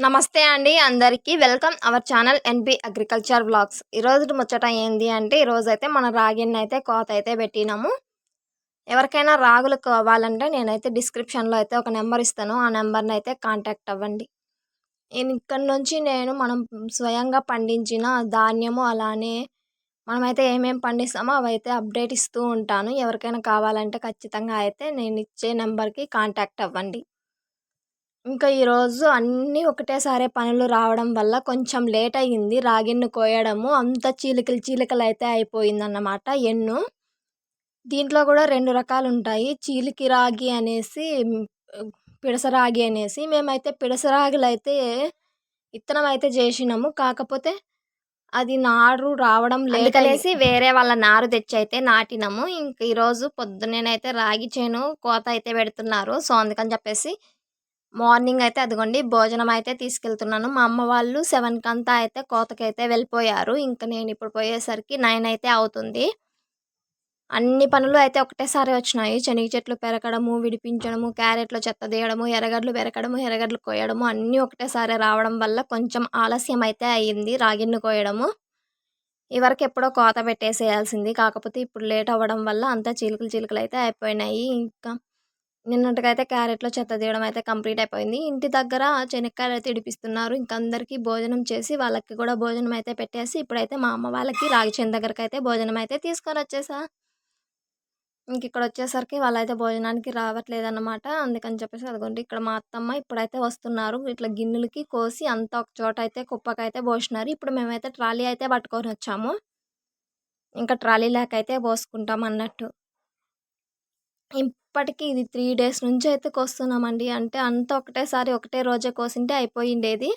నమస్తే అండి అందరికీ. Welcome our channel NB agriculture vlogs. ఈరోజు ముచ్చట ఏంది అంటే, ఈరోజైతే మన రాగిన్నైతే కోతైతే పెట్టినాము. ఎవరికైనా రాగులు కావాలంటే నేనైతే డిస్క్రిప్షన్‌లో అయితే ఒక నెంబర్ ఇస్తాను. ఆ నెంబర్‌నైతే కాంటాక్ట్ అవ్వండి. ఇక్కడి నుంచి మనం స్వయంగా పండించిన ధాన్యము, అలానే మనమైతే ఏమేమి పండిస్తామో అవైతే అప్డేట్ ఇస్తూ ఉంటాను. ఎవరికైనా కావాలంటే ఖచ్చితంగా అయితే నేనిచ్చే నెంబర్‌కి కాంటాక్ట్ అవ్వండి. ఇంకా ఈరోజు అన్నీ ఒకటేసారి పనులు రావడం వల్ల కొంచెం లేట్ అయ్యింది రాగిన్ని కోయడము. అంతా చీలికలైతే అయిపోయిందన్నమాట ఎన్ను. దీంట్లో కూడా 2 రకాలుంటాయి. చీలికి రాగి అనేసి, పిడస రాగి అనేసి. మేమైతే పిడస రాగులైతే ఇత్తనం అయితే జేసినాము. కాకపోతే అది నారు రావడం లేట్ అనేసి వేరే వాళ్ళ నారు తెచ్చైతే నాటినాము. ఇంక ఈరోజు పొద్దున్నేనైతే రాగి చేను కోత అయితే పెడుతున్నారు. సో, అందుకని చెప్పేసి మార్నింగ్ అయితే అదిగోండి భోజనం అయితే తీసుకెళ్తున్నాను. మా అమ్మ వాళ్ళు 7 కంతా అయితే కోతకైతే వెళ్ళిపోయారు. ఇంక నేనిప్పుడు పోయేసరికి 9 అయితే అవుతుంది. అన్ని పనులు అయితే ఒకటేసారి వచ్చినాయి. శనగ చెట్లు పెరకడము, విడిపించడము, క్యారెట్‌లో చెత్త తీయడము, ఎర్రగడ్డలు పెరకడము, ఎర్రగడ్డలు కోయడము అన్నీ ఒకటేసారి రావడం వల్ల కొంచెం ఆలస్యం అయితే అయింది రాగిన్ని కోయడము. ఇవరకెప్పుడో కోత పెట్టేసేయాల్సింది. కాకపోతే ఇప్పుడు లేట్ అవ్వడం వల్ల అంతా చిలుకలైతే అయిపోయినాయి. ఇంకా నిన్నటికైతే క్యారెట్‌లో చెత్త తీయడం అయితే కంప్లీట్ అయిపోయింది. ఇంటి దగ్గర చెనక్కాయలైతే ఇడిపిస్తున్నారు. ఇంక అందరికీ భోజనం చేసి, వాళ్ళకి కూడా భోజనం అయితే పెట్టేసి, ఇప్పుడైతే మా అమ్మ వాళ్ళకి రాగి చేను దగ్గరకైతే భోజనం అయితే తీసుకొనొచ్చేసా. ఇంకిక్కడొచ్చేసరికి వాళ్ళైతే భోజనానికి రావట్లేదన్నమాట. అందుకని చెప్పేసి అదిగోండి ఇక్కడ మా అత్తమ్మ ఇప్పుడైతే వస్తున్నారు. ఇట్లా గిన్నెలకి కోసి అంతా ఒక చోట అయితే కుప్పకైతే పోసినారు. ఇప్పుడు మేమైతే ట్రాలీ అయితే పట్టుకొనొచ్చాము. ఇంకా ట్రాలీ లేకైతే పోసుకుంటామన్నట్టు. ఇప్పటికి ఇది 3 డేస్ నుంచి అయితే కోస్తున్నామండి. అంటే అంతా ఒకటేసారి ఒకటే రోజే కోసింటే అయిపోయిండేది.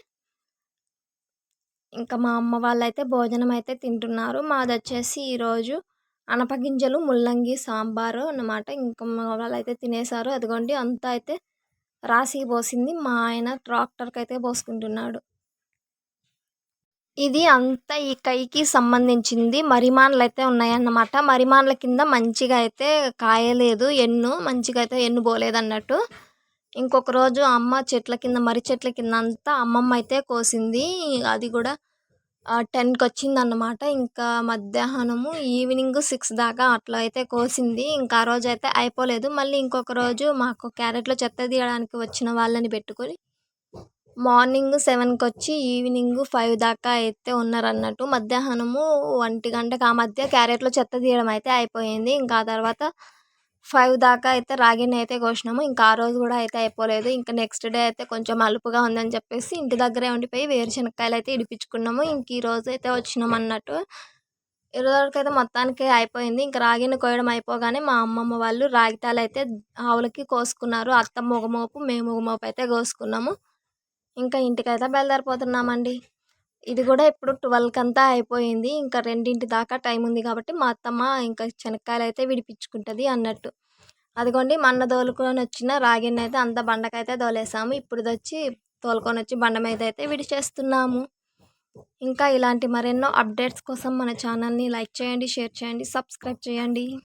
ఇంకా మా అమ్మ వాళ్ళైతే భోజనం అయితే తింటున్నారు. మాదొచ్చేసి ఈరోజు అనపగింజలు, ముల్లంగి సాంబారు అన్నమాట. ఇంకా మా వాళ్ళైతే తినేసారు. అదిగోండి అంతా అయితే రాశికి పోసింది. మా ఆయన ట్రాక్టర్‌కైతే పోసుకుంటున్నాడు. ఇది అంతా ఈ కైకి సంబంధించింది. మరిమాన్లయితే ఉన్నాయన్నమాట. మరిమాన్ల కింద మంచిగా అయితే కాయలేదు ఎన్ను. మంచిగా అయితే ఎన్ను పోలేదన్నట్టు. ఇంకొక రోజు అమ్మ చెట్ల కింద, మర్రి చెట్ల కింద అంతా అమ్మమ్మ అయితే కోసింది. అది కూడా 10:00కొచ్చిందన్నమాట. ఇంకా మధ్యాహ్నము ఈవినింగ్ 6 దాకా అట్లా అయితే కోసింది. ఇంకా ఆ రోజైతే అయిపోలేదు. మళ్ళీ ఇంకొక రోజు మాకు క్యారెట్‌లో చెత్త తీయడానికి వచ్చిన వాళ్ళని పెట్టుకొని మార్నింగ్ 7:00కొచ్చి ఈవినింగ్ 5 దాకా అయితే ఉన్నారన్నట్టు. మధ్యాహ్నము 1 గంటకి ఆ మధ్య క్యారెట్‌లో చెత్త తీయడం అయితే అయిపోయింది. ఇంకా ఆ తర్వాత 5 దాకా అయితే రాగిని అయితే కోసినాము. ఇంకా ఆ రోజు కూడా అయితే అయిపోలేదు. ఇంకా నెక్స్ట్ డే అయితే కొంచెం అలుపుగా ఉందని చెప్పేసి ఇంటి దగ్గరే ఉండిపోయి వేరుశనక్కాయలు అయితే ఇడిపించుకున్నాము. ఇంక ఈ రోజు అయితే వచ్చినామన్నట్టు. ఈరోజుకైతే మొత్తానికి అయిపోయింది. ఇంక రాగిని కోయడం అయిపోగానే మా అమ్మమ్మ వాళ్ళు రాగితాలైతే ఆవులకి కోసుకున్నారు. అత్తమ్మ ఒక మోపు, మేము ఒక మోపు అయితే కోసుకున్నాము. ఇంకా ఇంటికైతే బయలుదేరిపోతున్నామండి. ఇది కూడా ఇప్పుడు 12కంతా అయిపోయింది. ఇంకా 2 దాకా టైం ఉంది కాబట్టి మా అత్తమ్మ ఇంకా శనక్కాయలైతే విడిపించుకుంటది అన్నట్టు. అదిగోండి మొన్న తోలుకొనొచ్చిన రాగిన్నైతే అంతా బండకైతే తోలేసాము. ఇప్పుడుదొచ్చి తోలుకొనొచ్చి బండ మీద అయితే విడిచేస్తున్నాము. ఇంకా ఇలాంటి మరెన్నో అప్డేట్స్ కోసం మన ఛానల్‌ని లైక్ చేయండి, షేర్ చేయండి, సబ్స్క్రైబ్ చేయండి.